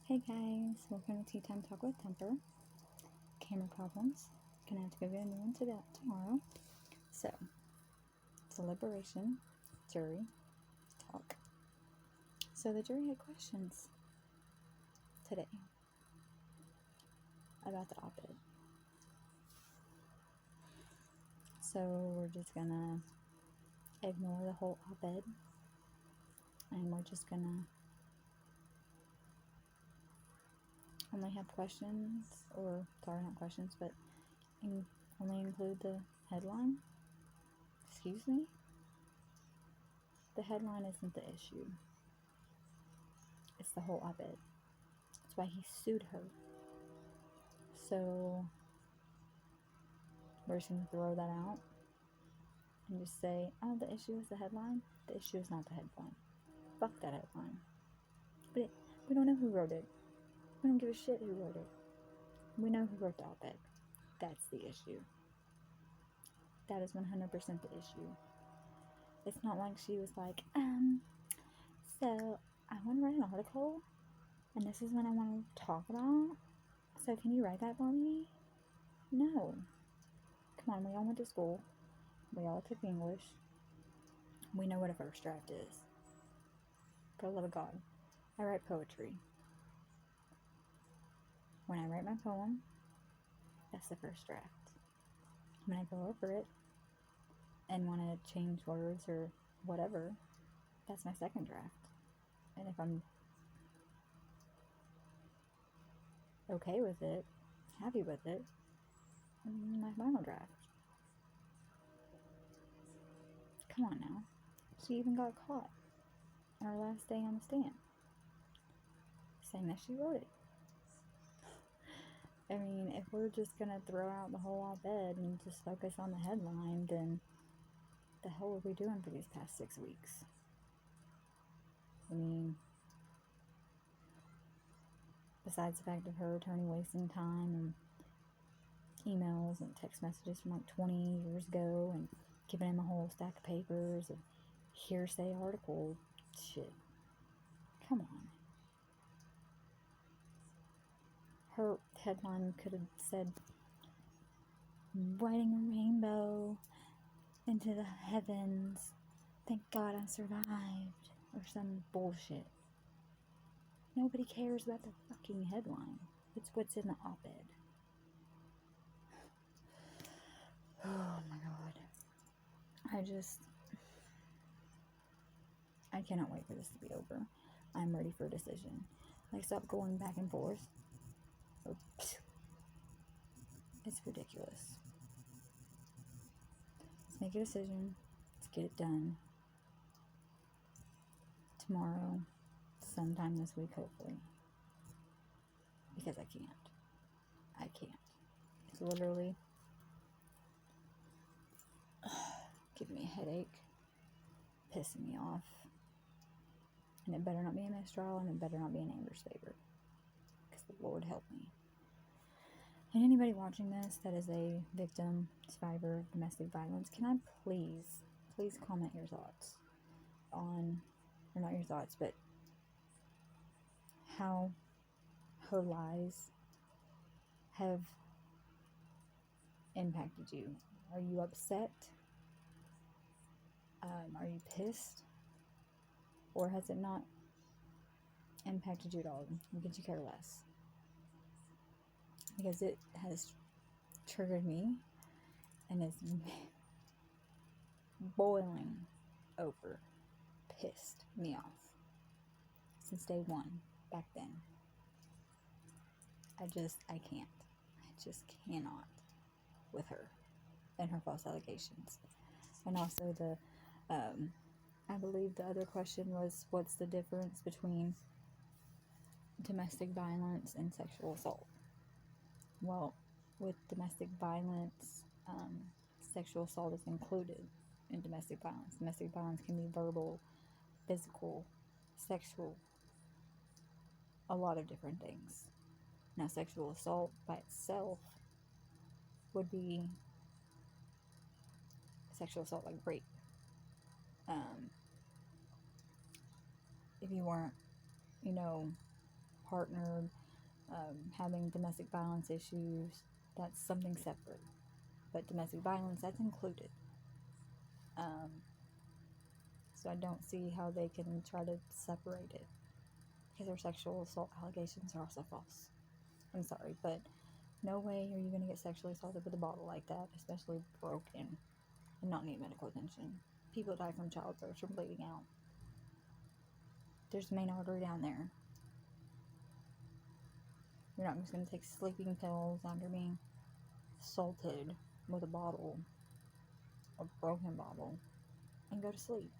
Hey guys, welcome to Tea Time Talk with Temper. Camera problems. Gonna have to go get a new one tomorrow. So, deliberation, jury, talk. So the jury had questions today about the op-ed. So we're just gonna ignore the whole op-ed and we're just gonna only have questions, not questions, but only include the headline. Excuse me? The headline isn't the issue. It's the whole op-ed. That's why he sued her. So we're just going to throw that out and just say, oh, the issue is the headline. The issue is not the headline. Fuck that headline. But we don't know who wrote it. We don't give a shit who wrote it. We know who wrote the op-ed. That's the issue. That is 100% the issue. It's not like she was like, so I want to write an article and this is what I want to talk about. So can you write that for me? No. Come on, we all went to school. We all took English. We know what a first draft is. For the love of God, I write poetry. When I write my poem, that's the first draft. When I go over it and want to change words or whatever, that's my second draft. And if I'm okay with it, happy with it, my final draft. Come on now. She even got caught on her last day on the stand saying that she wrote it. I mean, if we're just gonna throw out the whole op-ed and just focus on the headline, then the hell are we doing for these past 6 weeks? I mean, besides the fact of her attorney wasting time and emails and text messages from like 20 years ago and giving him a whole stack of papers of hearsay article shit. Come on. Her headline could have said, riding a rainbow into the heavens, thank God I survived, or some bullshit. Nobody cares about the fucking headline. It's what's in the op-ed. Oh my God. I cannot wait for this to be over. I'm ready for a decision. Like, stop going back and forth. It's ridiculous. Let's make a decision. Let's get it done. Tomorrow, sometime this week, hopefully. Because I can't. It's literally giving me a headache, pissing me off. And it better not be a mistrial, and it better not be an Amber's favor. Because the Lord help me. And anybody watching this that is a victim, survivor of domestic violence, can I please comment your thoughts on, or not your thoughts, but how her lies have impacted you? Are you upset? Are you pissed? Or has it not impacted you at all? Could you care less? Because it has triggered me and is boiling over, pissed me off since day one, back then. I just cannot with her and her false allegations. And also I believe the other question was, what's the difference between domestic violence and sexual assault? Well, with domestic violence, sexual assault is included in domestic violence. Domestic violence can be verbal, physical, sexual, a lot of different things. Now, sexual assault by itself would be sexual assault like rape. If you weren't, partnered, having domestic violence issues, that's something separate. But domestic violence, that's included. So I don't see how they can try to separate it, because their sexual assault allegations are also false. I'm sorry, but no way are you going to get sexually assaulted with a bottle like that, especially broken, and not need medical attention. People die from childbirth, from bleeding out. There's the main artery down there. You're not just going to take sleeping pills after being assaulted with a bottle, a broken bottle, and go to sleep.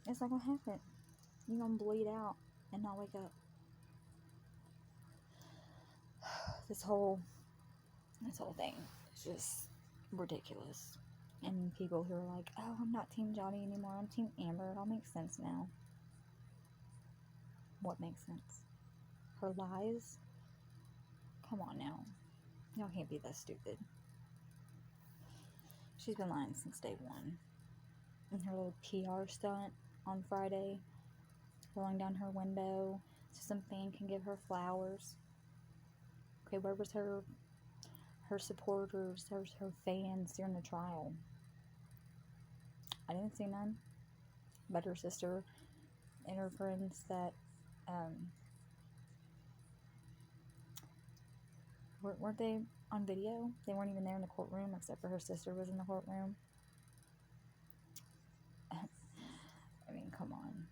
It's not going to happen. You're going to bleed out and not wake up. This whole thing is just ridiculous. And people who are like, oh, I'm not Team Johnny anymore, I'm Team Amber, it all makes sense now. What makes sense? Her lies? Come on now. Y'all can't be that stupid. She's been lying since day one. And her little PR stunt on Friday, rolling down her window so some fan can give her flowers. Okay, where was her supporters, her fans during the trial? I didn't see none. But her sister and her friends that weren't they on video? They weren't even there in the courtroom, except for her sister was in the courtroom. I mean, come on.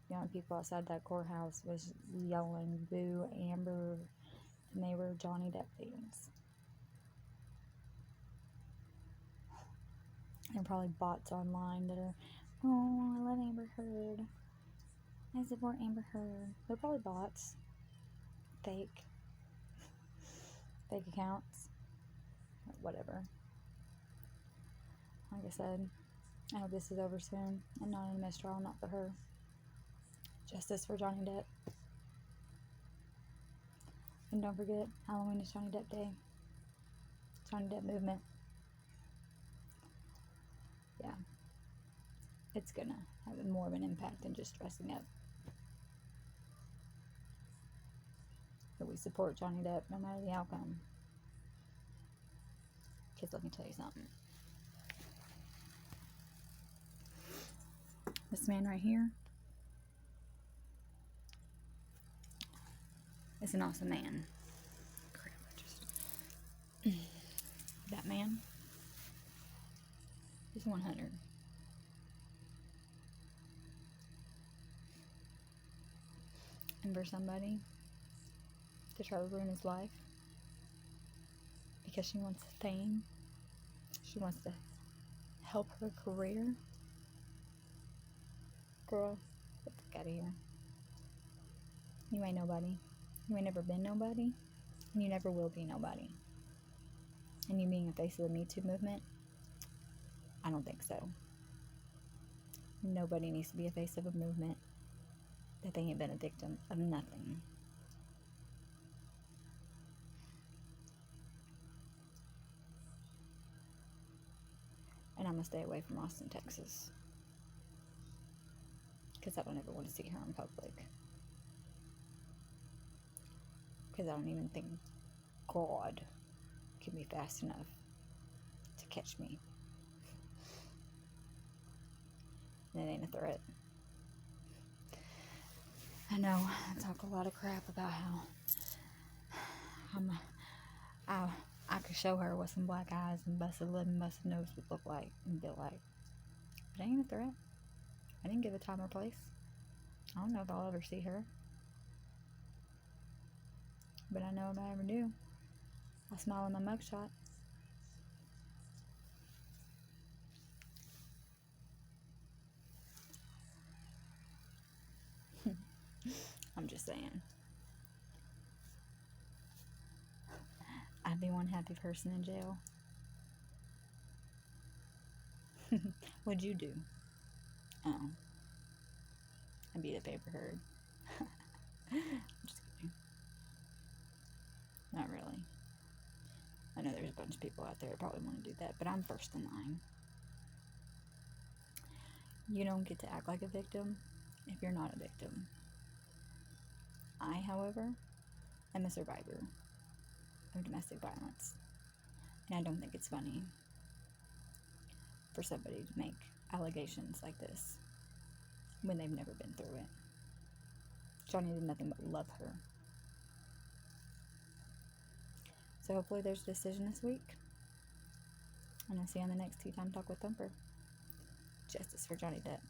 The only people outside that courthouse was yelling, boo, Amber, and they were Johnny Depp fans. And probably bots online that are, oh, I love Amber Heard, I support Amber Heard. They're probably bots. Fake accounts. Whatever. Like I said, I hope this is over soon and not in a mistrial, not for her. Justice for Johnny Depp. And don't forget, Halloween is Johnny Depp Day. Johnny Depp movement. Yeah. It's gonna have more of an impact than just dressing up. But we support Johnny Depp no matter the outcome. Because let me tell you something. This man right here is an awesome man. Crap, that man is 100. And for somebody to try to ruin his life because she wants fame, she wants to help her career, girl, get the fuck out of here. You ain't nobody. You ain't never been nobody, and you never will be nobody. And you being a face of the Me Too movement, I don't think so. Nobody needs to be a face of a movement that they ain't been a victim of nothing. And I'm gonna stay away from Austin, Texas, because I don't ever want to see her in public. Because I don't even think God can be fast enough to catch me. And it ain't a threat. I know I talk a lot of crap about how I could show her what some black eyes and busted lip and busted nose would look like and be like, but it ain't a threat. I didn't give a time or place. I don't know if I'll ever see her. But I know if I ever do, I'll smile in my mugshot. I'm just saying. I'd be one happy person in jail. What'd you do? Oh. I'd be the paper herd. I'm just kidding. Not really. I know there's a bunch of people out there that probably want to do that, but I'm first in line. You don't get to act like a victim if you're not a victim. I, however, I'm a survivor of domestic violence. And I don't think it's funny for somebody to make allegations like this when they've never been through it. Johnny did nothing but love her. So hopefully there's a decision this week. And I'll see you on the next Tea Time Talk with Thumper. Justice for Johnny Depp.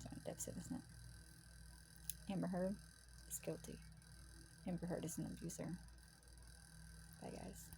Johnny Depp's innocent. Amber Heard is guilty. Amber Heard is an abuser. Bye, guys.